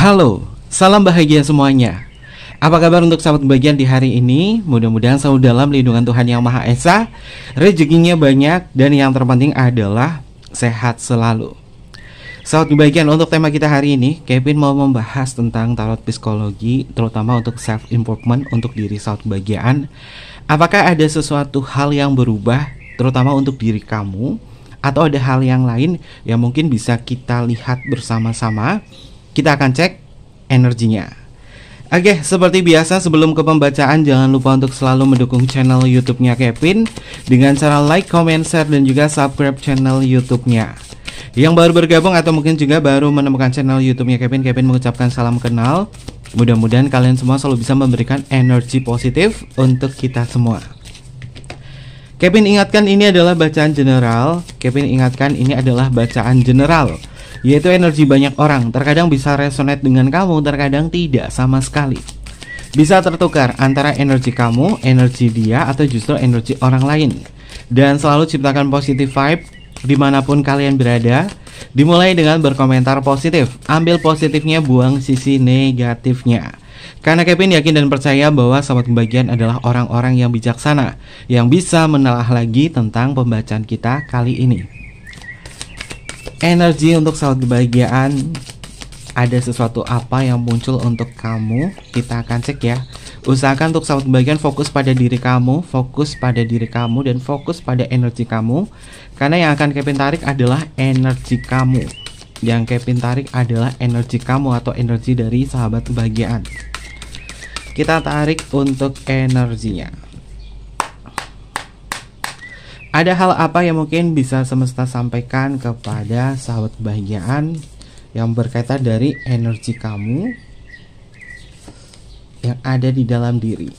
Halo, salam bahagia semuanya. Apa kabar untuk sahabat kebahagiaan di hari ini? Mudah-mudahan selalu dalam lindungan Tuhan Yang Maha Esa, rezekinya banyak, dan yang terpenting adalah sehat selalu. Sahabat kebahagiaan, untuk tema kita hari ini, Kevin mau membahas tentang tarot psikologi, terutama untuk self improvement untuk diri sahabat kebahagiaan. Apakah ada sesuatu hal yang berubah, terutama untuk diri kamu, atau ada hal yang lain yang mungkin bisa kita lihat bersama-sama? Kita akan cek energinya. Oke, seperti biasa sebelum ke pembacaan, jangan lupa untuk selalu mendukung channel YouTube-nya Kevin dengan cara like, comment, share, dan juga subscribe channel YouTube-nya. Yang baru bergabung atau mungkin juga baru menemukan channel YouTube-nya Kevin mengucapkan salam kenal. Mudah-mudahan kalian semua selalu bisa memberikan energi positif untuk kita semua. Kevin ingatkan ini adalah bacaan general. Yaitu energi banyak orang. Terkadang bisa resonate dengan kamu, terkadang tidak sama sekali. Bisa tertukar antara energi kamu, energi dia, atau justru energi orang lain. Dan selalu ciptakan positive vibe dimanapun kalian berada. Dimulai dengan berkomentar positif. Ambil positifnya, buang sisi negatifnya. Karena Kevin yakin dan percaya bahwa sahabat kebahagiaan adalah orang-orang yang bijaksana, yang bisa menelaah lagi tentang pembacaan kita kali ini. Energi untuk sahabat kebahagiaan, ada sesuatu apa yang muncul untuk kamu? Kita akan cek ya. Usahakan untuk sahabat kebahagiaan fokus pada diri kamu, dan fokus pada energi kamu. Karena yang akan Kevin tarik adalah energi kamu. Atau energi dari sahabat kebahagiaan. Kita tarik untuk energinya. Ada hal apa yang mungkin bisa semesta sampaikan kepada sahabat kebahagiaan yang berkaitan dari energi kamu yang ada di dalam diri?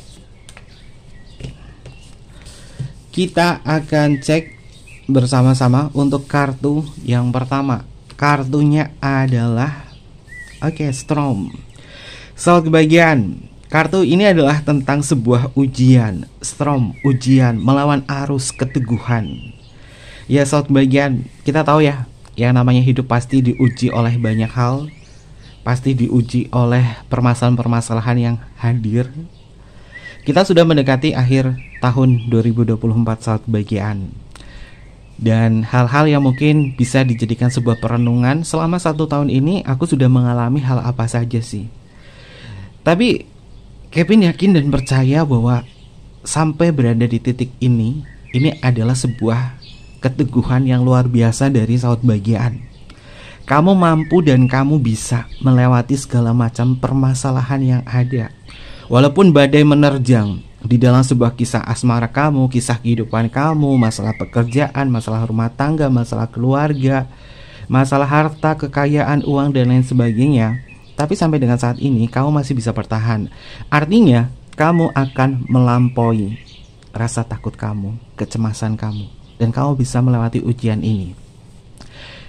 Kita akan cek bersama-sama untuk kartu yang pertama. Kartunya adalah Storm. Sahabat kebahagiaan, kartu ini adalah tentang sebuah ujian. Storm, ujian melawan arus keteguhan. Ya sahabat kebahagiaan, kita tahu ya, yang namanya hidup pasti diuji oleh banyak hal. Pasti diuji oleh permasalahan-permasalahan yang hadir. Kita sudah mendekati akhir tahun 2024 sahabat kebahagiaan. Dan hal-hal yang mungkin bisa dijadikan sebuah perenungan. Selama 1 tahun ini aku sudah mengalami hal apa saja sih. Tapi Kevin yakin dan percaya bahwa sampai berada di titik ini adalah sebuah keteguhan yang luar biasa dari sahabat kebahagiaan. Kamu mampu dan kamu bisa melewati segala macam permasalahan yang ada. Walaupun badai menerjang di dalam sebuah kisah asmara kamu, kisah kehidupan kamu, masalah pekerjaan, masalah rumah tangga, masalah keluarga, masalah harta, kekayaan, uang, dan lain sebagainya. Tapi sampai dengan saat ini kamu masih bisa bertahan. Artinya kamu akan melampaui rasa takut kamu, kecemasan kamu, dan kamu bisa melewati ujian ini.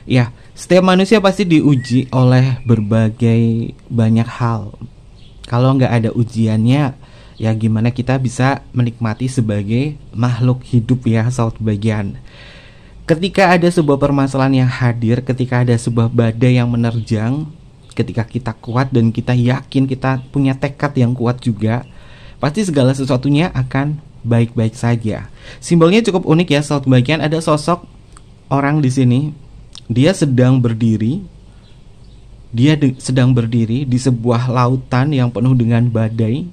Ya, setiap manusia pasti diuji oleh berbagai banyak hal. Kalau nggak ada ujiannya, ya gimana kita bisa menikmati sebagai makhluk hidup ya sahabat kebahagiaan. Ketika ada sebuah permasalahan yang hadir, ketika ada sebuah badai yang menerjang, ketika kita kuat dan kita yakin, kita punya tekad yang kuat juga, pasti segala sesuatunya akan baik-baik saja. Simbolnya cukup unik ya sahabat kebahagiaan. Ada sosok orang di sini. Dia sedang berdiri di sebuah lautan yang penuh dengan badai.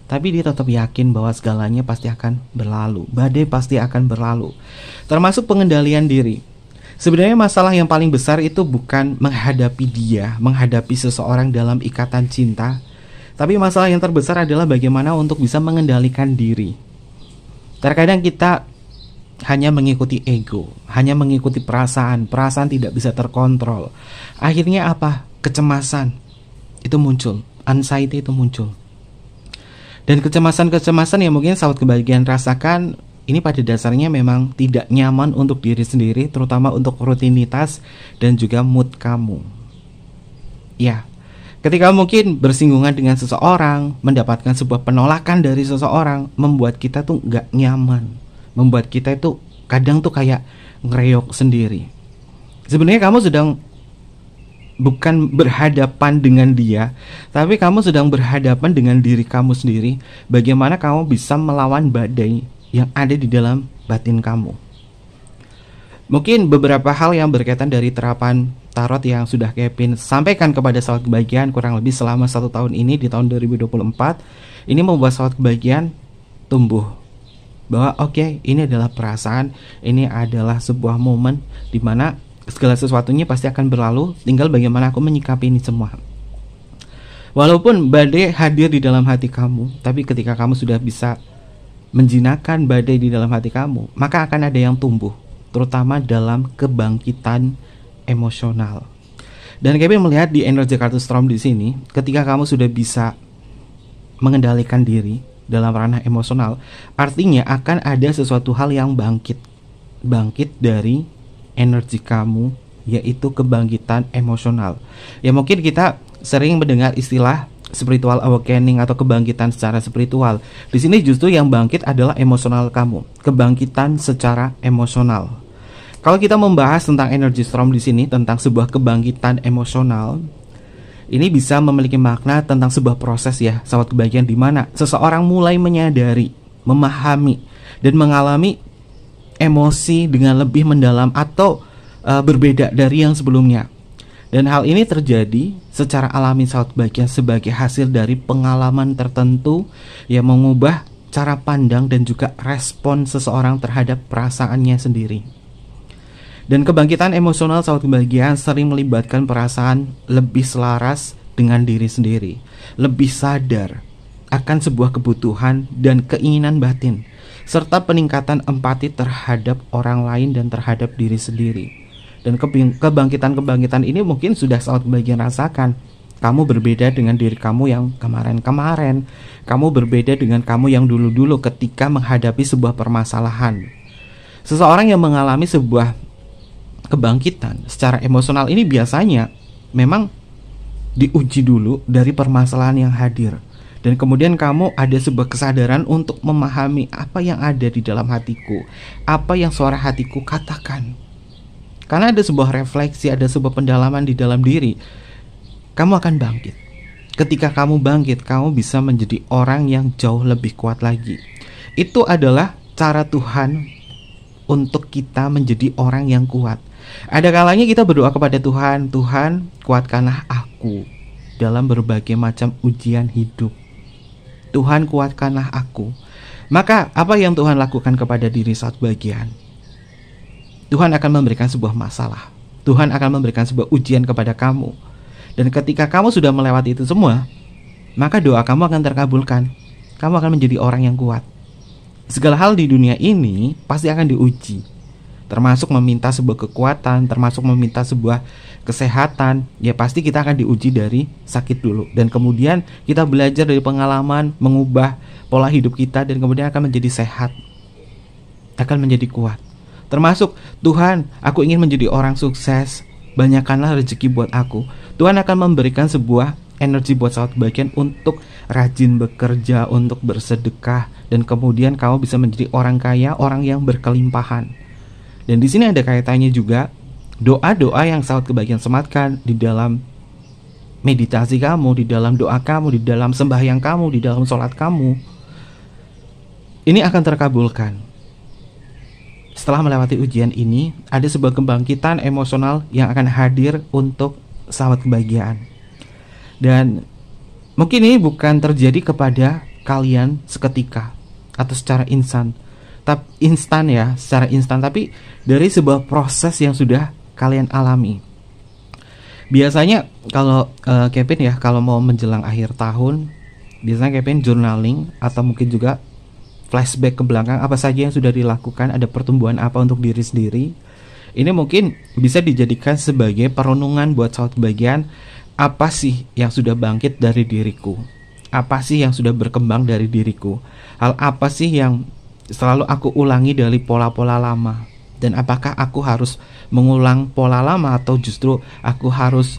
Tapi dia tetap yakin bahwa segalanya pasti akan berlalu. Badai pasti akan berlalu. Termasuk pengendalian diri. Sebenarnya masalah yang paling besar itu bukan menghadapi seseorang dalam ikatan cinta. Tapi masalah yang terbesar adalah bagaimana untuk bisa mengendalikan diri. Terkadang kita hanya mengikuti ego, hanya mengikuti perasaan tidak bisa terkontrol. Akhirnya apa? Kecemasan itu muncul, anxiety itu muncul. Dan kecemasan yang mungkin sahabat kebahagiaan rasakan, ini pada dasarnya memang tidak nyaman untuk diri sendiri, terutama untuk rutinitas dan juga mood kamu. Ya, ketika mungkin bersinggungan dengan seseorang, mendapatkan sebuah penolakan dari seseorang, membuat kita tuh gak nyaman, membuat kita itu kadang tuh kayak ngereok sendiri. Sebenarnya kamu sedang bukan berhadapan dengan dia, tapi kamu sedang berhadapan dengan diri kamu sendiri. Bagaimana kamu bisa melawan badai yang ada di dalam batin kamu. Mungkin beberapa hal yang berkaitan dari terapan tarot yang sudah Kevin sampaikan kepada sahabat kebahagiaan kurang lebih selama 1 tahun ini di tahun 2024, ini membuat sahabat kebahagiaan tumbuh bahwa oke, ini adalah perasaan, ini adalah sebuah momen di mana segala sesuatunya pasti akan berlalu, tinggal bagaimana aku menyikapi ini semua. Walaupun badai hadir di dalam hati kamu, tapi ketika kamu sudah bisa menjinakkan badai di dalam hati kamu, maka akan ada yang tumbuh, terutama dalam kebangkitan emosional. Dan Kevin melihat di energi kartu Storm di sini, ketika kamu sudah bisa mengendalikan diri dalam ranah emosional, artinya akan ada sesuatu hal yang bangkit dari energi kamu, yaitu kebangkitan emosional. Ya mungkin kita sering mendengar istilah spiritual awakening atau kebangkitan secara spiritual. Di sini justru yang bangkit adalah emosional kamu, kebangkitan secara emosional. Kalau kita membahas tentang energi storm di sini, tentang sebuah kebangkitan emosional, ini bisa memiliki makna tentang sebuah proses ya, sahabat kebahagiaan, di mana seseorang mulai menyadari, memahami, dan mengalami emosi dengan lebih mendalam atau berbeda dari yang sebelumnya. Dan hal ini terjadi secara alami sahabat kebahagiaan sebagai hasil dari pengalaman tertentu yang mengubah cara pandang dan juga respon seseorang terhadap perasaannya sendiri. Dan kebangkitan emosional sahabat kebahagiaan sering melibatkan perasaan lebih selaras dengan diri sendiri, lebih sadar akan sebuah kebutuhan dan keinginan batin, serta peningkatan empati terhadap orang lain dan terhadap diri sendiri. Dan kebangkitan ini mungkin sudah sahabat kebahagiaan rasakan. Kamu berbeda dengan diri kamu yang kemarin-kemarin. Kamu berbeda dengan kamu yang dulu-dulu ketika menghadapi sebuah permasalahan. Seseorang yang mengalami sebuah kebangkitan secara emosional ini biasanya memang diuji dulu dari permasalahan yang hadir. Dan kemudian kamu ada sebuah kesadaran untuk memahami apa yang ada di dalam hatiku, apa yang suara hatiku katakan. Karena ada sebuah refleksi, ada sebuah pendalaman di dalam diri, kamu akan bangkit. Ketika kamu bangkit, kamu bisa menjadi orang yang jauh lebih kuat lagi. Itu adalah cara Tuhan untuk kita menjadi orang yang kuat. Ada kalanya kita berdoa kepada Tuhan, Tuhan kuatkanlah aku dalam berbagai macam ujian hidup. Tuhan kuatkanlah aku. Maka apa yang Tuhan lakukan kepada diri saat bagian? Tuhan akan memberikan sebuah masalah. Tuhan akan memberikan sebuah ujian kepada kamu. Dan ketika kamu sudah melewati itu semua, maka doa kamu akan terkabulkan. Kamu akan menjadi orang yang kuat. Segala hal di dunia ini pasti akan diuji, termasuk meminta sebuah kekuatan, termasuk meminta sebuah kesehatan. Ya pasti kita akan diuji dari sakit dulu. Dan kemudian kita belajar dari pengalaman, mengubah pola hidup kita, dan kemudian akan menjadi sehat, akan menjadi kuat. Termasuk Tuhan, aku ingin menjadi orang sukses, banyakkanlah rezeki buat aku. Tuhan akan memberikan sebuah energi buat sahabat kebahagiaan untuk rajin bekerja, untuk bersedekah, dan kemudian kamu bisa menjadi orang kaya, orang yang berkelimpahan. Dan di sini ada kaitannya juga doa-doa yang sahabat kebahagiaan sematkan di dalam meditasi kamu, di dalam doa kamu, di dalam sembahyang kamu, di dalam sholat kamu. Ini akan terkabulkan. Setelah melewati ujian ini, ada sebuah kebangkitan emosional yang akan hadir untuk sahabat kebahagiaan. Dan mungkin ini bukan terjadi kepada kalian seketika atau secara instan, secara instan, tapi dari sebuah proses yang sudah kalian alami. Biasanya kalau Kevin ya, kalau mau menjelang akhir tahun, biasanya Kevin journaling atau mungkin juga flashback ke belakang, apa saja yang sudah dilakukan, ada pertumbuhan apa untuk diri sendiri. Ini mungkin bisa dijadikan sebagai perenungan buat sahabat kebahagiaan. Apa sih yang sudah bangkit dari diriku? Apa sih yang sudah berkembang dari diriku? Hal apa sih yang selalu aku ulangi dari pola-pola lama? Dan apakah aku harus mengulang pola lama, atau justru aku harus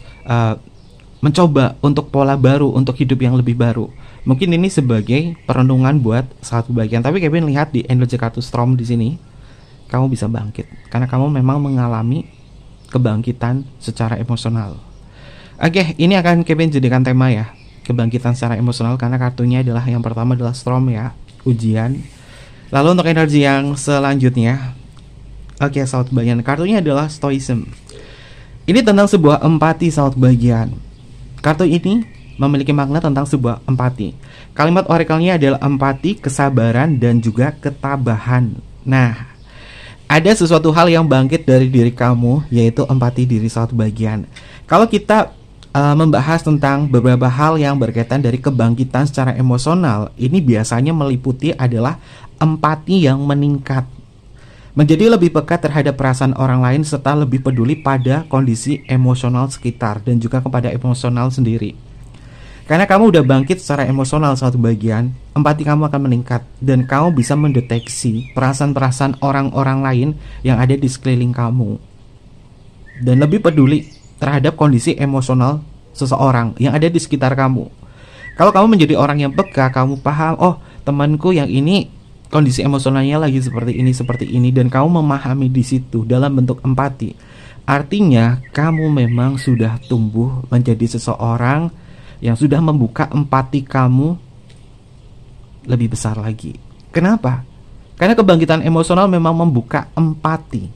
mencoba untuk pola baru, untuk hidup yang lebih baru? Mungkin ini sebagai perenungan buat sahabat kebahagiaan. Tapi Kevin lihat di energi kartu Storm di sini, kamu bisa bangkit karena kamu memang mengalami kebangkitan secara emosional. Oke, ini akan Kevin jadikan tema ya, kebangkitan secara emosional, karena kartunya adalah yang pertama adalah Storm ya, ujian. Lalu untuk energi yang selanjutnya, oke sahabat bagian, kartunya adalah Stoicism. Ini tentang sebuah empati sahabat bagian. Kartu ini memiliki makna tentang sebuah empati. Kalimat oracle-nya adalah empati, kesabaran, dan juga ketabahan. Nah, ada sesuatu hal yang bangkit dari diri kamu, yaitu empati diri sahabat bagian. Kalau kita membahas tentang beberapa hal yang berkaitan dari kebangkitan secara emosional, ini biasanya meliputi adalah empati yang meningkat, menjadi lebih peka terhadap perasaan orang lain, serta lebih peduli pada kondisi emosional sekitar dan juga kepada emosional sendiri. Karena kamu udah bangkit secara emosional satu bagian, empati kamu akan meningkat dan kamu bisa mendeteksi perasaan-perasaan orang-orang lain yang ada di sekeliling kamu dan lebih peduli terhadap kondisi emosional seseorang yang ada di sekitar kamu. Kalau kamu menjadi orang yang peka, kamu paham, oh temanku yang ini kondisi emosionalnya lagi seperti ini, dan kamu memahami di situ dalam bentuk empati. Artinya kamu memang sudah tumbuh menjadi seseorang yang sudah membuka empati kamu lebih besar lagi. Kenapa? Karena kebangkitan emosional memang membuka empati.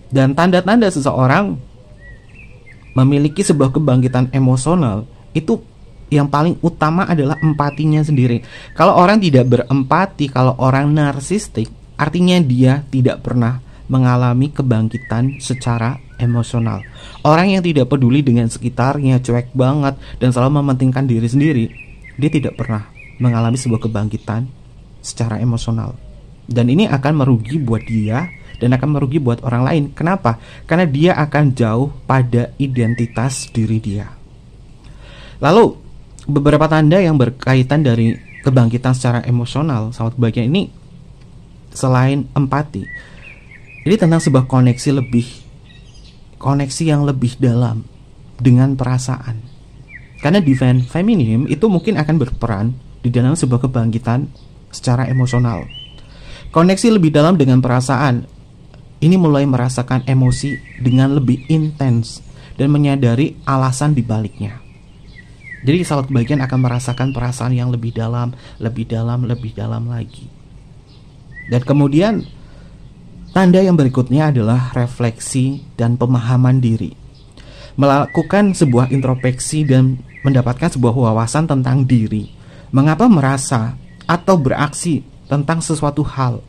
Dan tanda-tanda seseorang memiliki sebuah kebangkitan emosional itu yang paling utama adalah empatinya sendiri. Kalau orang tidak berempati, kalau orang narsistik, artinya dia tidak pernah mengalami kebangkitan secara emosional. Orang yang tidak peduli dengan sekitarnya, cuek banget, dan selalu mementingkan diri sendiri, dia tidak pernah mengalami sebuah kebangkitan secara emosional. Dan ini akan merugi buat dia dan akan merugi buat orang lain. Kenapa? Karena dia akan jauh pada identitas diri dia. Lalu beberapa tanda yang berkaitan dari kebangkitan secara emosional sahabat bagian ini, selain empati, ini tentang sebuah koneksi yang lebih dalam dengan perasaan. Karena Divine Feminine itu mungkin akan berperan di dalam sebuah kebangkitan secara emosional. Koneksi lebih dalam dengan perasaan. Ini mulai merasakan emosi dengan lebih intens dan menyadari alasan dibaliknya. Jadi sahabat bagian akan merasakan perasaan yang lebih dalam lagi. Dan kemudian tanda yang berikutnya adalah refleksi dan pemahaman diri. Melakukan sebuah introspeksi dan mendapatkan sebuah wawasan tentang diri. Mengapa merasa atau beraksi tentang sesuatu hal.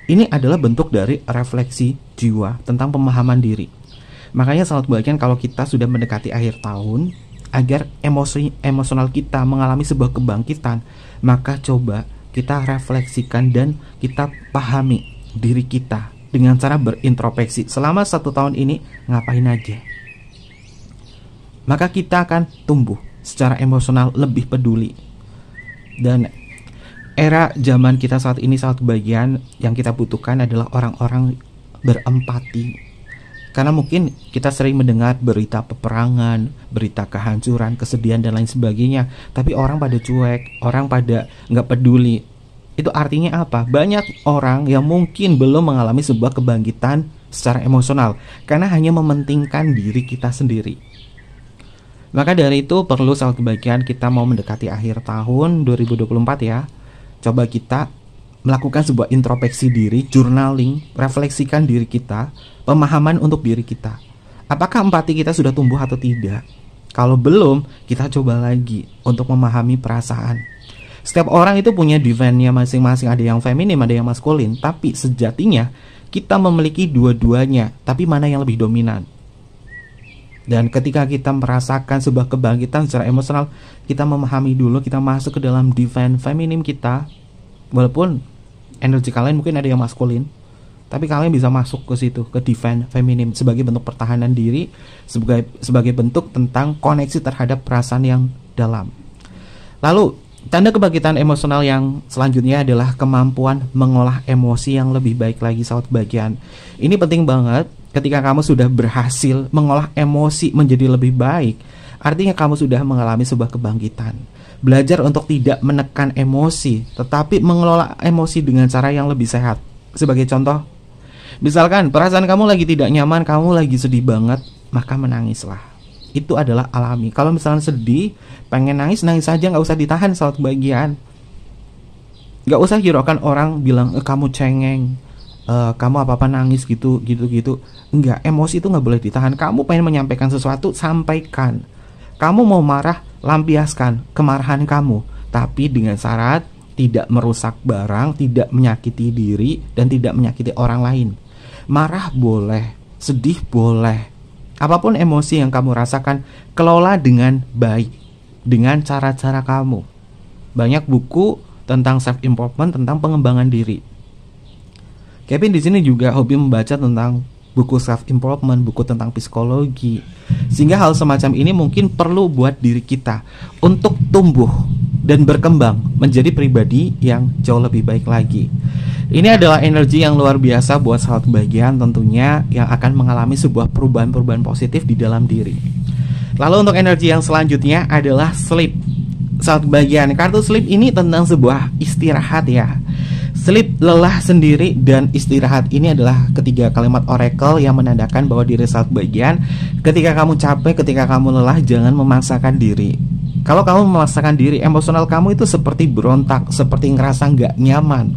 Ini adalah bentuk dari refleksi jiwa tentang pemahaman diri. Makanya sahabat bagian, kalau kita sudah mendekati akhir tahun, agar emosional kita mengalami sebuah kebangkitan, maka coba kita refleksikan dan kita pahami diri kita dengan cara berintrospeksi. Selama 1 tahun ini ngapain aja? Maka kita akan tumbuh secara emosional lebih peduli. Dan era zaman kita saat ini, saat bagian yang kita butuhkan adalah orang-orang berempati. Karena mungkin kita sering mendengar berita peperangan, berita kehancuran, kesedihan dan lain sebagainya, tapi orang pada cuek, orang pada nggak peduli. Itu artinya apa? Banyak orang yang mungkin belum mengalami sebuah kebangkitan secara emosional karena hanya mementingkan diri kita sendiri. Maka dari itu perlu sahabat kebahagiaan, kita mau mendekati akhir tahun 2024 ya, coba kita melakukan sebuah introspeksi diri, journaling, refleksikan diri kita, pemahaman untuk diri kita. Apakah empati kita sudah tumbuh atau tidak? Kalau belum, kita coba lagi untuk memahami perasaan. Setiap orang itu punya divine-nya masing-masing, ada yang feminim, ada yang maskulin, tapi sejatinya kita memiliki dua-duanya, tapi mana yang lebih dominan? Dan ketika kita merasakan sebuah kebangkitan secara emosional, kita memahami dulu, kita masuk ke dalam divine feminim kita. Walaupun energi kalian mungkin ada yang maskulin, tapi kalian bisa masuk ke situ, ke divine feminim, sebagai bentuk pertahanan diri, sebagai bentuk tentang koneksi terhadap perasaan yang dalam. Lalu tanda kebangkitan emosional yang selanjutnya adalah kemampuan mengolah emosi yang lebih baik lagi sahabat bagian. Ini penting banget. Ketika kamu sudah berhasil mengolah emosi menjadi lebih baik, artinya kamu sudah mengalami sebuah kebangkitan. Belajar untuk tidak menekan emosi, tetapi mengelola emosi dengan cara yang lebih sehat. Sebagai contoh, misalkan perasaan kamu lagi tidak nyaman, kamu lagi sedih banget, maka menangislah. itu adalah alami. Kalau misalnya sedih, pengen nangis, nangis aja, nggak usah ditahan saat kebahagiaan. Nggak usah hiraukan orang bilang kamu cengeng, kamu apa-apa nangis gitu. Enggak, emosi itu nggak boleh ditahan. Kamu pengen menyampaikan sesuatu, sampaikan. Kamu mau marah, lampiaskan kemarahan kamu, tapi dengan syarat tidak merusak barang, tidak menyakiti diri, dan tidak menyakiti orang lain. Marah boleh, sedih boleh, apapun emosi yang kamu rasakan, kelola dengan baik, dengan cara-cara kamu. Banyak buku tentang self improvement, tentang pengembangan diri. Kevin di sini juga hobi membaca tentang buku self improvement, buku tentang psikologi. Sehingga hal semacam ini mungkin perlu buat diri kita untuk tumbuh dan berkembang menjadi pribadi yang jauh lebih baik lagi. Ini adalah energi yang luar biasa buat sahabat kebahagiaan tentunya, yang akan mengalami sebuah perubahan-perubahan positif di dalam diri. Lalu untuk energi yang selanjutnya adalah sleep. Sahabat kebahagiaan, kartu sleep ini tentang sebuah istirahat ya. Sleep, lelah sendiri, dan istirahat. Ini adalah ketiga kalimat oracle yang menandakan bahwa diri sahabat kebahagiaan, ketika kamu capek, ketika kamu lelah, jangan memaksakan diri. Kalau kamu memaksakan diri, emosional kamu itu seperti berontak, seperti ngerasa nggak nyaman.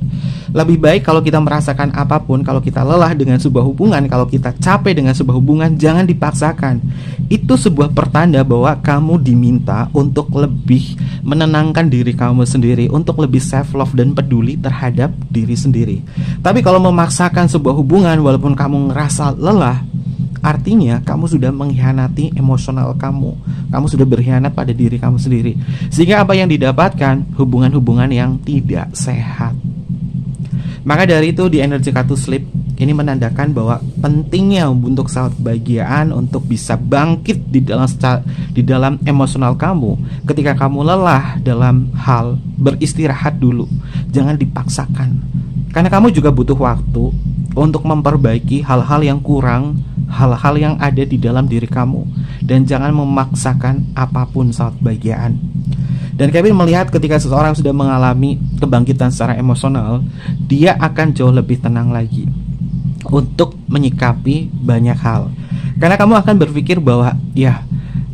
Lebih baik kalau kita merasakan apapun, kalau kita lelah dengan sebuah hubungan, kalau kita capek dengan sebuah hubungan, jangan dipaksakan. Itu sebuah pertanda bahwa kamu diminta untuk lebih menenangkan diri kamu sendiri, untuk lebih self love dan peduli terhadap diri sendiri. Tapi kalau memaksakan sebuah hubungan walaupun kamu ngerasa lelah, artinya kamu sudah mengkhianati emosional kamu. Kamu sudah berkhianat pada diri kamu sendiri. Sehingga apa yang didapatkan? Hubungan-hubungan yang tidak sehat. Maka dari itu di energi kartu sleep ini menandakan bahwa pentingnya untuk sahabat kebahagiaan untuk bisa bangkit di dalam emosional kamu. Ketika kamu lelah dalam hal beristirahat dulu, jangan dipaksakan. Karena kamu juga butuh waktu untuk memperbaiki hal-hal yang kurang, hal-hal yang ada di dalam diri kamu. Dan jangan memaksakan apapun saat kebahagiaan. Dan Kevin melihat ketika seseorang sudah mengalami kebangkitan secara emosional, dia akan jauh lebih tenang lagi untuk menyikapi banyak hal. Karena kamu akan berpikir bahwa ya,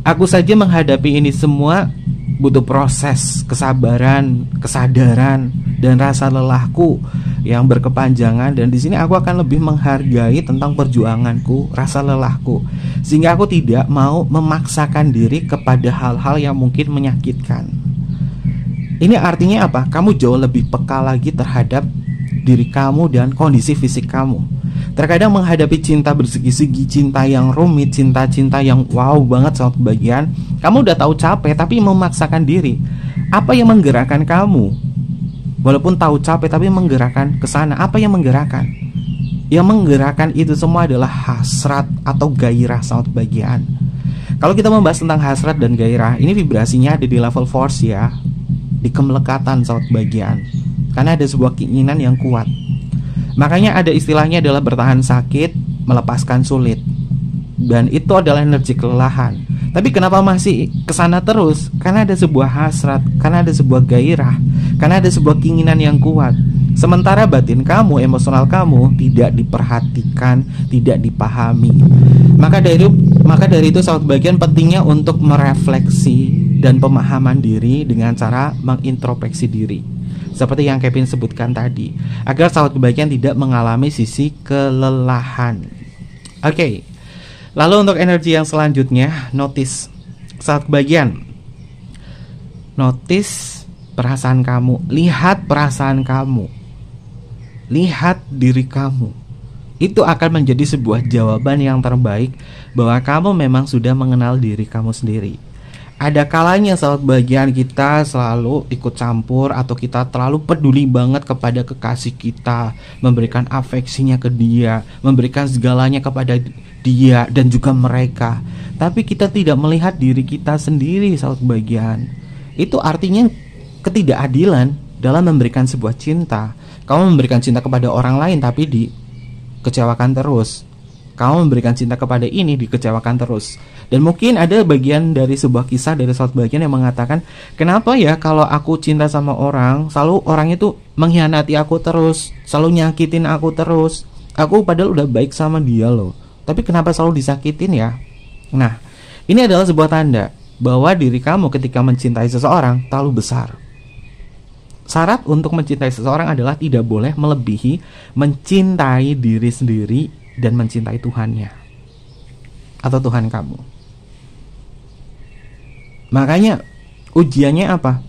aku saja menghadapi ini semua butuh proses, kesabaran, kesadaran, dan rasa lelahku yang berkepanjangan. Dan di sini aku akan lebih menghargai tentang perjuanganku, rasa lelahku, sehingga aku tidak mau memaksakan diri kepada hal-hal yang mungkin menyakitkan. Ini artinya apa? Kamu jauh lebih peka lagi terhadap diri kamu dan kondisi fisik kamu. Terkadang menghadapi cinta bersegi-segi, cinta yang rumit, cinta-cinta yang wow banget saat kebahagiaan, kamu udah tahu capek tapi memaksakan diri. Apa yang menggerakkan kamu? Walaupun tahu capek tapi menggerakkan ke sana. Apa yang menggerakkan? Yang menggerakkan itu semua adalah hasrat atau gairah saat kebahagiaan. Kalau kita membahas tentang hasrat dan gairah, ini vibrasinya ada di level force ya, di kemelekatan saat kebahagiaan. Karena ada sebuah keinginan yang kuat. Makanya ada istilahnya adalah bertahan sakit, melepaskan sulit. Dan itu adalah energi kelelahan. Tapi kenapa masih kesana terus? Karena ada sebuah hasrat, karena ada sebuah gairah, karena ada sebuah keinginan yang kuat. Sementara batin kamu, emosional kamu tidak diperhatikan, tidak dipahami. Maka dari itu sahabat kebahagiaan pentingnya untuk merefleksi dan pemahaman diri dengan cara mengintrospeksi diri. Seperti yang Kevin sebutkan tadi, agar sahabat kebahagiaan tidak mengalami sisi kelelahan. Oke. Lalu untuk energi yang selanjutnya, notice. Sahabat kebahagiaan, notice perasaan kamu. Lihat perasaan kamu. Lihat diri kamu. Itu akan menjadi sebuah jawaban yang terbaik bahwa kamu memang sudah mengenal diri kamu sendiri. Ada kalanya sahabat kebahagiaan kita selalu ikut campur atau kita terlalu peduli banget kepada kekasih kita, memberikan afeksinya ke dia, memberikan segalanya kepada dia dan juga mereka. Tapi kita tidak melihat diri kita sendiri sahabat kebahagiaan. Itu artinya ketidakadilan dalam memberikan sebuah cinta. Kamu memberikan cinta kepada orang lain tapi dikecewakan terus. Kamu memberikan cinta kepada ini, dikecewakan terus. Dan mungkin ada bagian dari sebuah kisah dari sahabat bagian yang mengatakan, kenapa ya kalau aku cinta sama orang, selalu orang itu mengkhianati aku terus, selalu nyakitin aku terus. Aku padahal udah baik sama dia loh, tapi kenapa selalu disakitin ya? Nah, Ini adalah sebuah tanda bahwa diri kamu ketika mencintai seseorang terlalu besar. Syarat untuk mencintai seseorang adalah tidak boleh melebihi mencintai diri sendiri dan mencintai Tuhannya atau Tuhan kamu. Makanya ujiannya apa?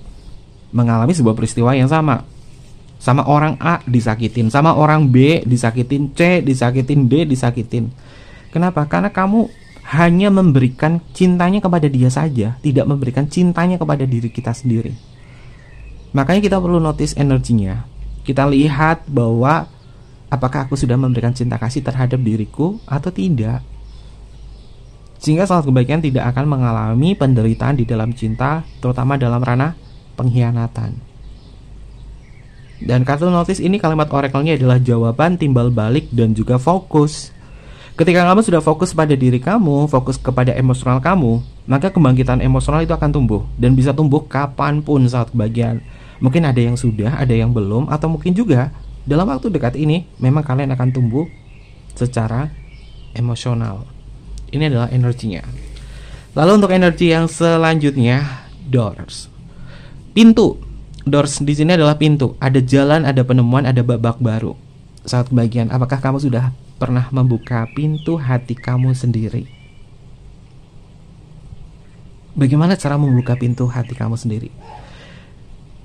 Mengalami sebuah peristiwa yang sama. Sama orang A disakitin, sama orang B disakitin, C disakitin, D disakitin. Kenapa? Karena kamu hanya memberikan cintanya kepada dia saja, tidak memberikan cintanya kepada diri kita sendiri. Makanya kita perlu notice energinya. Kita lihat bahwa apakah aku sudah memberikan cinta kasih terhadap diriku atau tidak. Sehingga sahabat kebaikan tidak akan mengalami penderitaan di dalam cinta, terutama dalam ranah pengkhianatan. Dan kartu notice ini kalimat oracle-nya adalah jawaban, timbal balik, dan juga fokus. Ketika kamu sudah fokus pada diri kamu, fokus kepada emosional kamu, maka kebangkitan emosional itu akan tumbuh. Dan bisa tumbuh kapanpun sahabat kebahagiaan. Mungkin ada yang sudah, ada yang belum, atau mungkin juga dalam waktu dekat ini memang kalian akan tumbuh secara emosional. Ini adalah energinya. Lalu untuk energi yang selanjutnya, doors. Pintu. Doors di sini adalah pintu. Ada jalan, ada penemuan, ada babak baru. Sahabat kebahagiaan, apakah kamu sudah pernah membuka pintu hati kamu sendiri? Bagaimana cara membuka pintu hati kamu sendiri?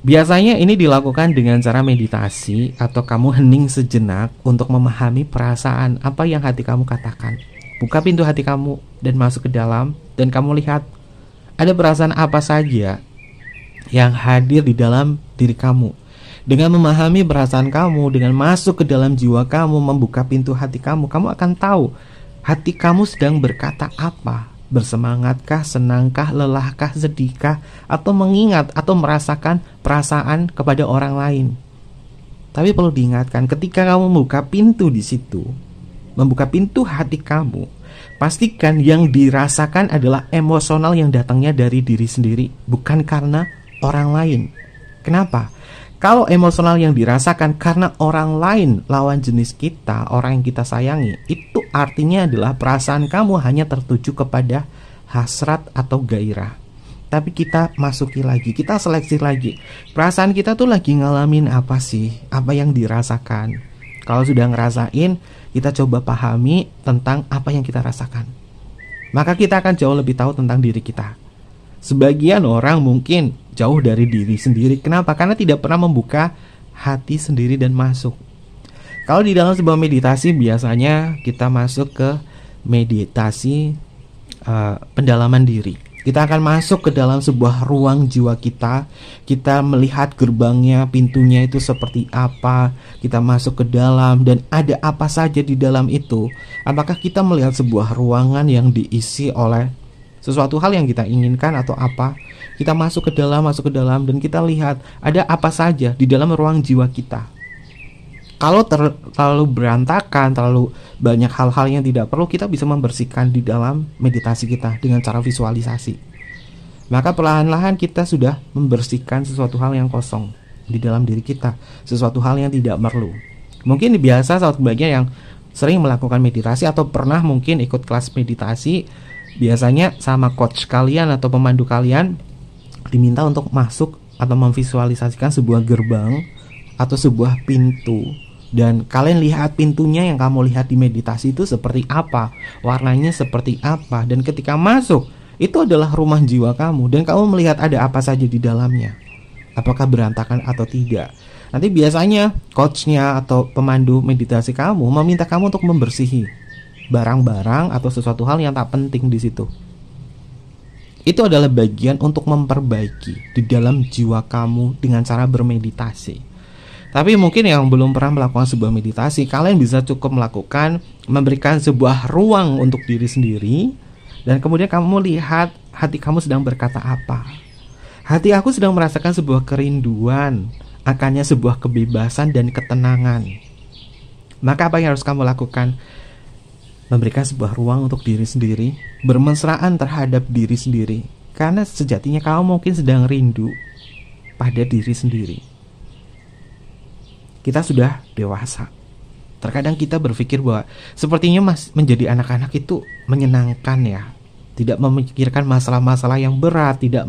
Biasanya ini dilakukan dengan cara meditasi atau kamu hening sejenak untuk memahami perasaan apa yang hati kamu katakan. Buka pintu hati kamu dan masuk ke dalam, dan kamu lihat ada perasaan apa saja yang hadir di dalam diri kamu. Dengan memahami perasaan kamu, dengan masuk ke dalam jiwa kamu, membuka pintu hati kamu, kamu akan tahu hati kamu sedang berkata apa. Bersemangatkah, senangkah, lelahkah, sedihkah, atau mengingat atau merasakan perasaan kepada orang lain. Tapi perlu diingatkan, ketika kamu membuka pintu di situ, membuka pintu hati kamu, pastikan yang dirasakan adalah emosional yang datangnya dari diri sendiri, bukan karena orang lain. Kenapa? Kalau emosional yang dirasakan karena orang lain, lawan jenis kita, orang yang kita sayangi, itu artinya adalah perasaan kamu hanya tertuju kepada hasrat atau gairah. Tapi kita masuki lagi, kita seleksi lagi. Perasaan kita tuh lagi ngalamin apa sih? Apa yang dirasakan? Kalau sudah ngerasain, kita coba pahami tentang apa yang kita rasakan. Maka kita akan jauh lebih tahu tentang diri kita. Sebagian orang mungkin jauh dari diri sendiri. Kenapa? Karena tidak pernah membuka hati sendiri dan masuk. Kalau di dalam sebuah meditasi, biasanya kita masuk ke meditasi pendalaman diri. Kita akan masuk ke dalam sebuah ruang jiwa kita. Kita melihat gerbangnya, pintunya itu seperti apa. Kita masuk ke dalam dan ada apa saja di dalam itu. Apakah kita melihat sebuah ruangan yang diisi oleh sesuatu hal yang kita inginkan atau apa? Kita masuk ke dalam dan kita lihat ada apa saja di dalam ruang jiwa kita. Kalau terlalu berantakan, terlalu banyak hal-hal yang tidak perlu, kita bisa membersihkan di dalam meditasi kita dengan cara visualisasi. Maka perlahan-lahan kita sudah membersihkan sesuatu hal yang kosong di dalam diri kita, sesuatu hal yang tidak perlu. Mungkin biasa sahabat kebahagiaan yang sering melakukan meditasi atau pernah mungkin ikut kelas meditasi, biasanya sama coach kalian atau pemandu kalian diminta untuk masuk atau memvisualisasikan sebuah gerbang atau sebuah pintu. Dan kalian lihat pintunya yang kamu lihat di meditasi itu seperti apa, warnanya seperti apa. Dan ketika masuk, itu adalah rumah jiwa kamu. Dan kamu melihat ada apa saja di dalamnya, apakah berantakan atau tidak. Nanti biasanya coachnya atau pemandu meditasi kamu meminta kamu untuk membersihi barang-barang atau sesuatu hal yang tak penting di situ. Itu adalah bagian untuk memperbaiki di dalam jiwa kamu dengan cara bermeditasi. Tapi mungkin yang belum pernah melakukan sebuah meditasi, kalian bisa cukup melakukan, memberikan sebuah ruang untuk diri sendiri. Dan kemudian kamu lihat hati kamu sedang berkata apa. Hati aku sedang merasakan sebuah kerinduan, akannya sebuah kebebasan dan ketenangan. Maka apa yang harus kamu lakukan? Memberikan sebuah ruang untuk diri sendiri, bermesraan terhadap diri sendiri. Karena sejatinya kamu mungkin sedang rindu pada diri sendiri. Kita sudah dewasa. Terkadang kita berpikir bahwa sepertinya menjadi anak-anak itu menyenangkan ya. tidak memikirkan masalah-masalah yang berat, tidak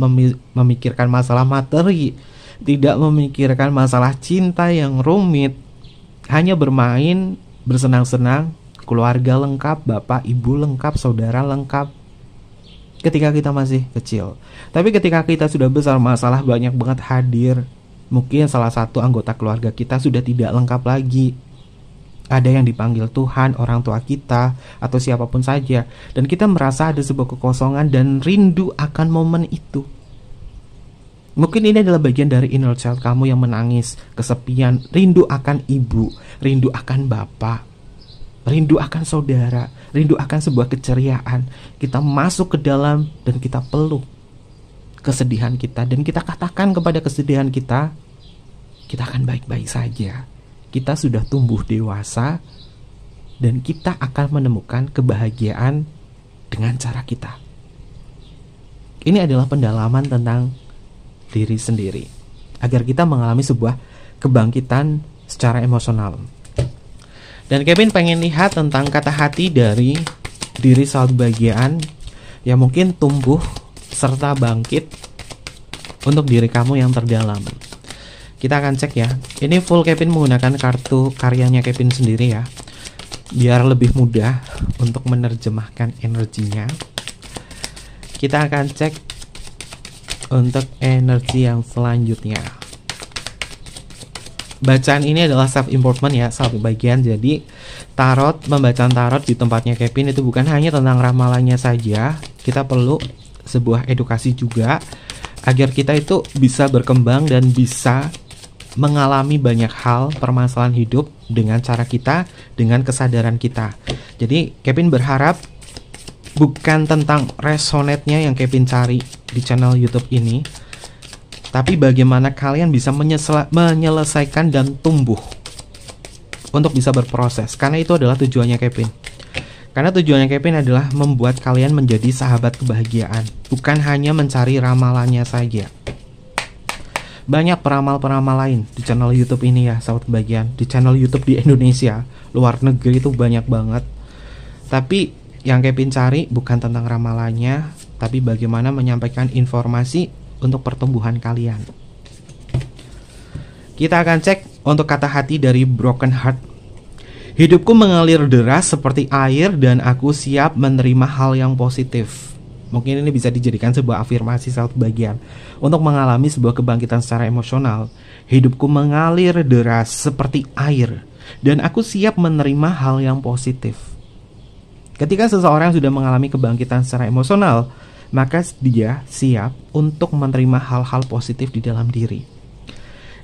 memikirkan masalah materi, tidak memikirkan masalah cinta yang rumit, hanya bermain, bersenang-senang, keluarga lengkap, bapak, ibu lengkap, saudara lengkap. Ketika kita masih kecil. Tapi ketika kita sudah besar, masalah banyak banget hadir. Mungkin salah satu anggota keluarga kita sudah tidak lengkap lagi. Ada yang dipanggil Tuhan, orang tua kita, atau siapapun saja. Dan kita merasa ada sebuah kekosongan dan rindu akan momen itu. Mungkin ini adalah bagian dari inner child kamu yang menangis, kesepian, rindu akan ibu, rindu akan bapak, rindu akan saudara, rindu akan sebuah keceriaan. Kita masuk ke dalam dan kita peluk kesedihan kita, dan kita katakan kepada kesedihan kita akan baik-baik saja. Kita sudah tumbuh dewasa dan kita akan menemukan kebahagiaan dengan cara kita. Ini adalah pendalaman tentang diri sendiri, agar kita mengalami sebuah kebangkitan secara emosional. Dan Kevin pengen lihat tentang kata hati dari diri sahabat bagian yang mungkin tumbuh serta bangkit untuk diri kamu yang terdalam. Kita akan cek ya. Ini full Kevin menggunakan kartu karyanya Kevin sendiri ya, biar lebih mudah untuk menerjemahkan energinya. Kita akan cek untuk energi yang selanjutnya. Bacaan ini adalah self-improvement ya, self-bagian. Jadi membacaan tarot di tempatnya Kevin itu bukan hanya tentang ramalannya saja. Kita perlu sebuah edukasi juga, agar kita itu bisa berkembang dan bisa mengalami banyak hal permasalahan hidup dengan cara kita, dengan kesadaran kita. Jadi Kevin berharap bukan tentang resonate-nya yang Kevin cari di channel YouTube ini, tapi bagaimana kalian bisa menyelesaikan dan tumbuh untuk bisa berproses. Karena itu adalah tujuannya Kevin. Karena tujuannya Kevin adalah membuat kalian menjadi sahabat kebahagiaan, bukan hanya mencari ramalannya saja. Banyak peramal-peramal lain di channel YouTube ini ya, sahabat kebahagiaan. Di channel YouTube di Indonesia, luar negeri itu banyak banget. Tapi yang Kevin cari bukan tentang ramalannya, tapi bagaimana menyampaikan informasi untuk pertumbuhan kalian. Kita akan cek untuk kata hati dari Broken Heart. Hidupku mengalir deras seperti air dan aku siap menerima hal yang positif. Mungkin ini bisa dijadikan sebuah afirmasi sahabat bagian untuk mengalami sebuah kebangkitan secara emosional. Hidupku mengalir deras seperti air dan aku siap menerima hal yang positif. Ketika seseorang sudah mengalami kebangkitan secara emosional, maka dia siap untuk menerima hal-hal positif di dalam diri.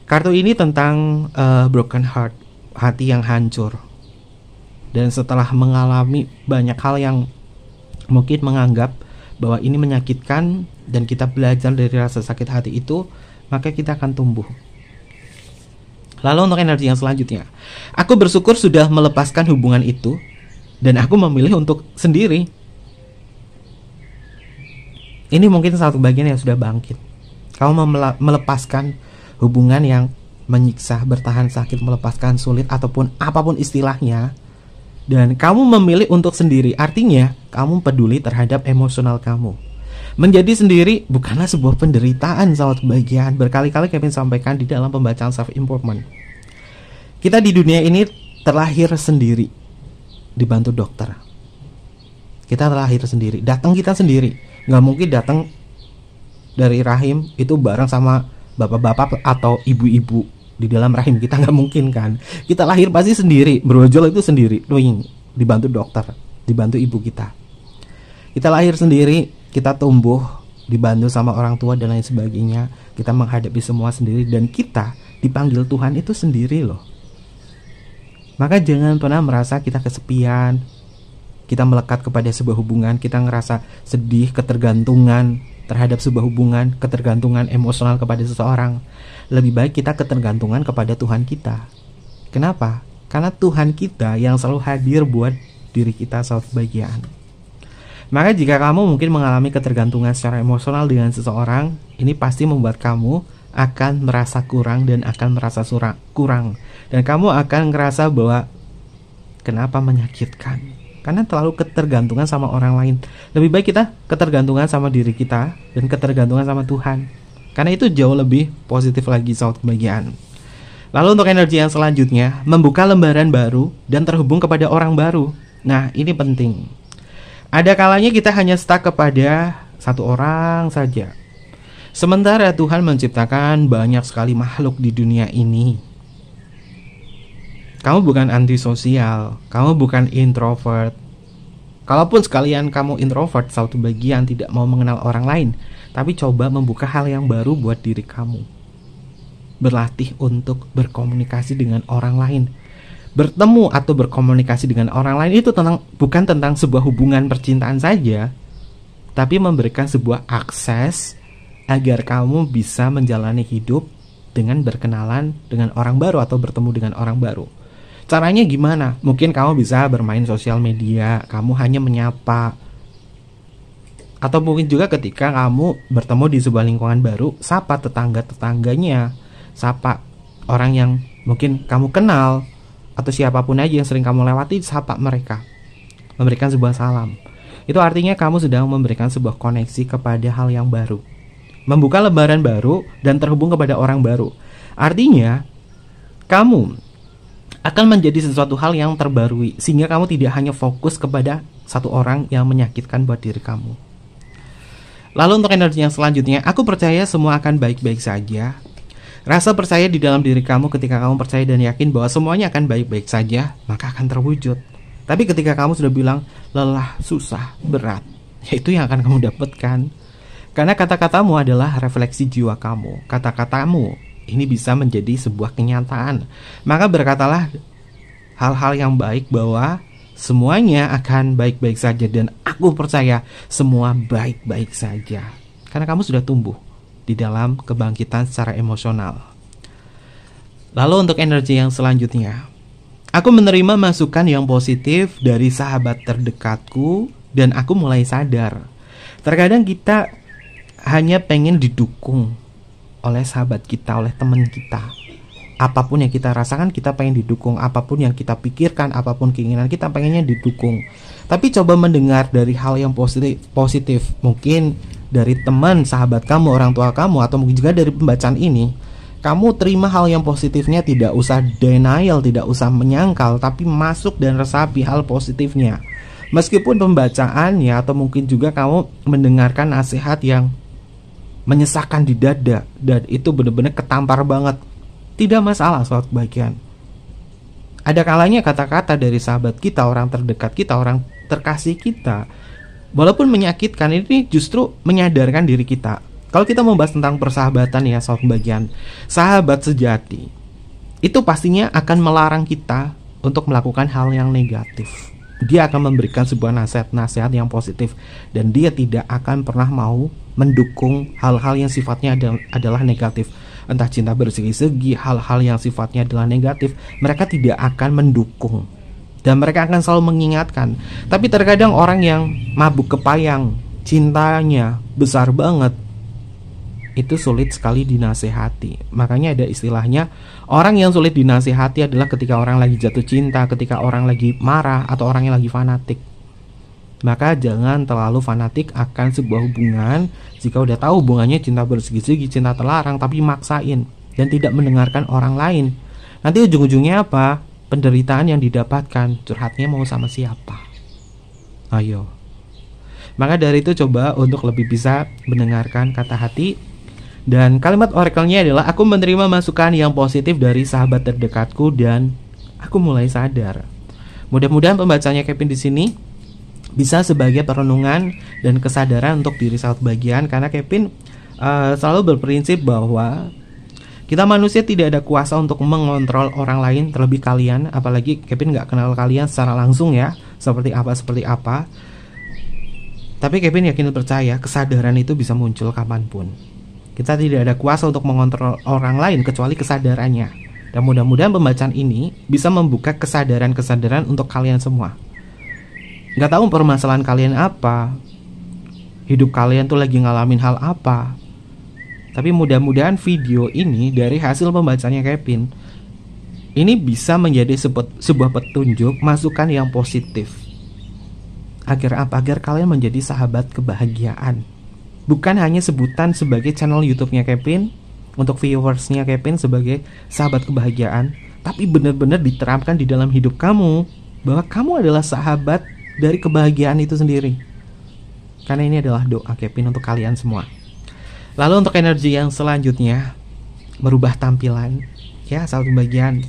Kartu ini tentang broken heart, hati yang hancur. Dan setelah mengalami banyak hal yang mungkin menganggap bahwa ini menyakitkan dan kita belajar dari rasa sakit hati itu, maka kita akan tumbuh. Lalu untuk energi yang selanjutnya, aku bersyukur sudah melepaskan hubungan itu dan aku memilih untuk sendiri. Ini mungkin satu bagian yang sudah bangkit. Kamu melepaskan hubungan yang menyiksa, bertahan sakit, melepaskan sulit, ataupun apapun istilahnya. Dan kamu memilih untuk sendiri. Artinya kamu peduli terhadap emosional kamu. Menjadi sendiri bukanlah sebuah penderitaan, sahabat kebahagiaan. Berkali-kali Kevin sampaikan di dalam pembacaan self-improvement. Kita di dunia ini terlahir sendiri, dibantu dokter. Kita terlahir sendiri, datang kita sendiri. Nggak mungkin datang dari rahim itu bareng sama bapak-bapak atau ibu-ibu di dalam rahim kita, nggak mungkin kan. Kita lahir pasti sendiri, berojol itu sendiri, dibantu dokter, dibantu ibu kita. Kita lahir sendiri, kita tumbuh, dibantu sama orang tua dan lain sebagainya. Kita menghadapi semua sendiri dan kita dipanggil Tuhan itu sendiri loh. Maka jangan pernah merasa kita kesepian, kita melekat kepada sebuah hubungan, kita ngerasa sedih, ketergantungan terhadap sebuah hubungan, ketergantungan emosional kepada seseorang. Lebih baik kita ketergantungan kepada Tuhan kita. Kenapa? Karena Tuhan kita yang selalu hadir buat diri kita saat kebahagiaan. Maka jika kamu mungkin mengalami ketergantungan secara emosional dengan seseorang, ini pasti membuat kamu akan merasa kurang dan akan merasa kurang. Dan kamu akan ngerasa bahwa kenapa menyakitkan? karena terlalu ketergantungan sama orang lain. Lebih baik kita ketergantungan sama diri kita dan ketergantungan sama Tuhan, karena itu jauh lebih positif lagi sahabat kebahagiaan. Lalu untuk energi yang selanjutnya, membuka lembaran baru dan terhubung kepada orang baru. Nah, ini penting. Ada kalanya kita hanya stuck kepada satu orang saja, sementara Tuhan menciptakan banyak sekali makhluk di dunia ini. Kamu bukan antisosial, kamu bukan introvert. Kalaupun sekalian kamu introvert, satu bagian tidak mau mengenal orang lain, tapi coba membuka hal yang baru buat diri kamu. Berlatih untuk berkomunikasi dengan orang lain. Bertemu atau berkomunikasi dengan orang lain itu bukan tentang sebuah hubungan percintaan saja, tapi memberikan sebuah akses agar kamu bisa menjalani hidup dengan berkenalan dengan orang baru atau bertemu dengan orang baru. Caranya gimana? Mungkin kamu bisa bermain sosial media, kamu hanya menyapa. Atau mungkin juga ketika kamu bertemu di sebuah lingkungan baru, sapa tetangga-tetangganya, sapa orang yang mungkin kamu kenal, atau siapapun aja yang sering kamu lewati, sapa mereka. Memberikan sebuah salam. Itu artinya kamu sedang memberikan sebuah koneksi kepada hal yang baru. Membuka lembaran baru dan terhubung kepada orang baru. Artinya, kamu akan menjadi sesuatu hal yang terbarui, sehingga kamu tidak hanya fokus kepada satu orang yang menyakitkan buat diri kamu. Lalu untuk energi yang selanjutnya, aku percaya semua akan baik-baik saja. Rasa percaya di dalam diri kamu ketika kamu percaya dan yakin bahwa semuanya akan baik-baik saja, maka akan terwujud. Tapi ketika kamu sudah bilang lelah, susah, berat, itu yang akan kamu dapatkan. Karena kata-katamu adalah refleksi jiwa kamu. Kata-katamu ini bisa menjadi sebuah kenyataan. Maka berkatalah hal-hal yang baik bahwa semuanya akan baik-baik saja. Dan aku percaya semua baik-baik saja. Karena kamu sudah tumbuh di dalam kebangkitan secara emosional. Lalu untuk energi yang selanjutnya, aku menerima masukan yang positif dari sahabat terdekatku dan aku mulai sadar. Terkadang kita hanya pengen didukung oleh sahabat kita, oleh teman kita. Apapun yang kita rasakan, kita pengen didukung. Apapun yang kita pikirkan, apapun keinginan kita, pengennya didukung. Tapi coba mendengar dari hal yang positif. Mungkin dari teman, sahabat kamu, orang tua kamu, atau mungkin juga dari pembacaan ini. Kamu terima hal yang positifnya, tidak usah denial, tidak usah menyangkal, tapi masuk dan resapi hal positifnya. Meskipun pembacaannya, atau mungkin juga kamu mendengarkan nasihat yang menyesakkan di dada, dan itu benar-benar ketampar banget, tidak masalah soal kebahagiaan. Ada kalanya kata-kata dari sahabat kita, orang terdekat kita, orang terkasih kita, walaupun menyakitkan, ini justru menyadarkan diri kita. Kalau kita membahas tentang persahabatan ya soal kebahagiaan, sahabat sejati itu pastinya akan melarang kita untuk melakukan hal yang negatif. Dia akan memberikan sebuah nasihat-nasihat yang positif, dan dia tidak akan pernah mau mendukung hal-hal yang sifatnya adalah negatif. Entah cinta bersegi-segi, hal-hal yang sifatnya adalah negatif, mereka tidak akan mendukung. Dan mereka akan selalu mengingatkan. Tapi terkadang orang yang mabuk kepayang, cintanya besar banget, itu sulit sekali dinasehati. Makanya ada istilahnya, orang yang sulit dinasehati adalah ketika orang lagi jatuh cinta, ketika orang lagi marah, atau orang yang lagi fanatik. Maka jangan terlalu fanatik akan sebuah hubungan. Jika udah tahu hubungannya cinta bersegi-segi, cinta terlarang, tapi maksain dan tidak mendengarkan orang lain, nanti ujung-ujungnya apa? Penderitaan yang didapatkan. Curhatnya mau sama siapa? Ayo. Maka dari itu coba untuk lebih bisa mendengarkan kata hati. Dan kalimat oracle-nya adalah, aku menerima masukan yang positif dari sahabat terdekatku dan aku mulai sadar. Mudah-mudahan pembacanya Kevin di sini bisa sebagai perenungan dan kesadaran untuk diri sahabat bagian, karena Kevin selalu berprinsip bahwa kita manusia tidak ada kuasa untuk mengontrol orang lain, terlebih kalian. Apalagi Kevin gak kenal kalian secara langsung ya, seperti apa. Tapi Kevin yakin dan percaya kesadaran itu bisa muncul kapanpun. Kita tidak ada kuasa untuk mengontrol orang lain kecuali kesadarannya. Dan mudah-mudahan pembacaan ini bisa membuka kesadaran-kesadaran untuk kalian semua. Gak tahu permasalahan kalian apa, hidup kalian tuh lagi ngalamin hal apa, tapi mudah-mudahan video ini dari hasil pembacanya Kevin ini bisa menjadi sebuah petunjuk, masukan yang positif Agar apa? Agar kalian menjadi sahabat kebahagiaan. Bukan hanya sebutan sebagai channel YouTube-nya Kevin, untuk viewers-nya Kevin sebagai sahabat kebahagiaan, tapi benar-benar diterapkan di dalam hidup kamu, bahwa kamu adalah sahabat dari kebahagiaan itu sendiri. Karena ini adalah doa Kevin untuk kalian semua. Lalu untuk energi yang selanjutnya, merubah tampilan. Ya, satu bagian.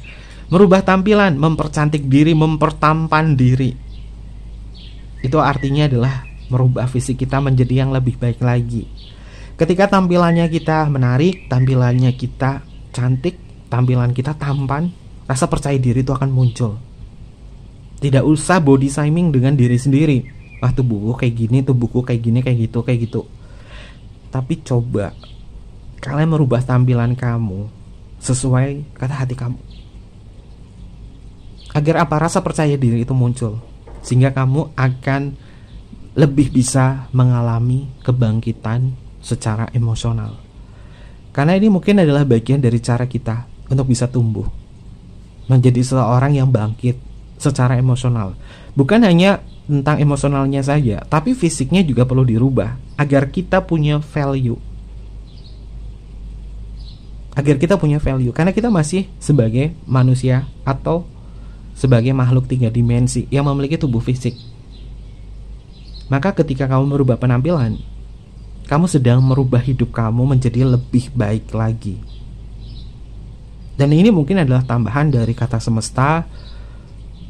Merubah tampilan, mempercantik diri, mempertampan diri. Itu artinya adalah merubah fisik kita menjadi yang lebih baik lagi. Ketika tampilannya kita menarik, tampilannya kita cantik, tampilan kita tampan, rasa percaya diri itu akan muncul. Tidak usah body shaming dengan diri sendiri. Wah, tubuhku kayak gini, tubuhku kayak gini, kayak gitu. Tapi coba kalian merubah tampilan kamu sesuai kata hati kamu. Agar apa? Rasa percaya diri itu muncul, sehingga kamu akan lebih bisa mengalami kebangkitan secara emosional. Karena ini mungkin adalah bagian dari cara kita untuk bisa tumbuh menjadi seseorang yang bangkit secara emosional. Bukan hanya tentang emosionalnya saja, tapi fisiknya juga perlu dirubah agar kita punya value. Karena kita masih sebagai manusia atau sebagai makhluk 3 dimensi yang memiliki tubuh fisik. Maka ketika kamu merubah penampilan, kamu sedang merubah hidup kamu menjadi lebih baik lagi. Dan ini mungkin adalah tambahan dari kata semesta,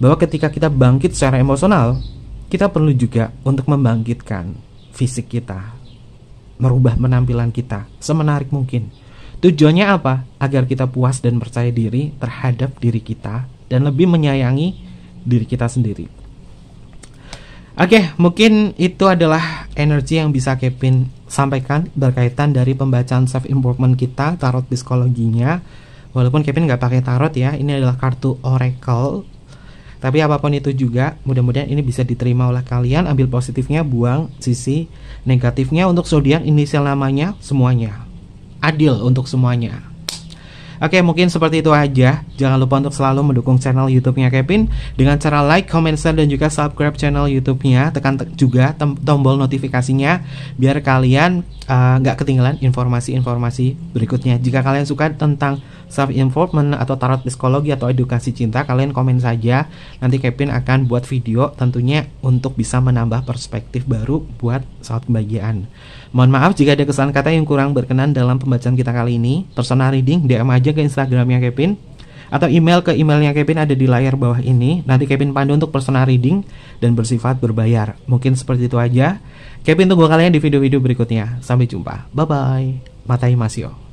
bahwa ketika kita bangkit secara emosional, kita perlu juga untuk membangkitkan fisik kita, merubah penampilan kita semenarik mungkin. Tujuannya apa? Agar kita puas dan percaya diri terhadap diri kita dan lebih menyayangi diri kita sendiri. Oke, mungkin itu adalah energi yang bisa Kevin sampaikan berkaitan dari pembacaan self improvement kita, tarot psikologinya. Walaupun Kevin nggak pakai tarot ya, ini adalah kartu oracle. Tapi apapun itu juga, mudah-mudahan ini bisa diterima oleh kalian. Ambil positifnya, buang sisi negatifnya. Untuk zodiak, inisial namanya, semuanya adil untuk semuanya. Oke, mungkin seperti itu aja. Jangan lupa untuk selalu mendukung channel YouTube-nya Kevin dengan cara like, comment, share, dan juga subscribe channel YouTube-nya. Tekan juga tombol notifikasinya biar kalian nggak ketinggalan informasi-informasi berikutnya. Jika kalian suka tentang self-improvement atau tarot psikologi atau edukasi cinta, kalian komen saja. Nanti Kevin akan buat video tentunya untuk bisa menambah perspektif baru buat sahabat kebahagiaan. Mohon maaf jika ada kesalahan kata yang kurang berkenan dalam pembacaan kita kali ini. Personal reading, DM aja ke Instagramnya Kevin, atau email ke emailnya Kevin ada di layar bawah ini. Nanti Kevin pandu untuk personal reading dan bersifat berbayar. Mungkin seperti itu aja. Kevin tunggu kalian di video-video berikutnya. Sampai jumpa. Bye-bye. Matai Masio.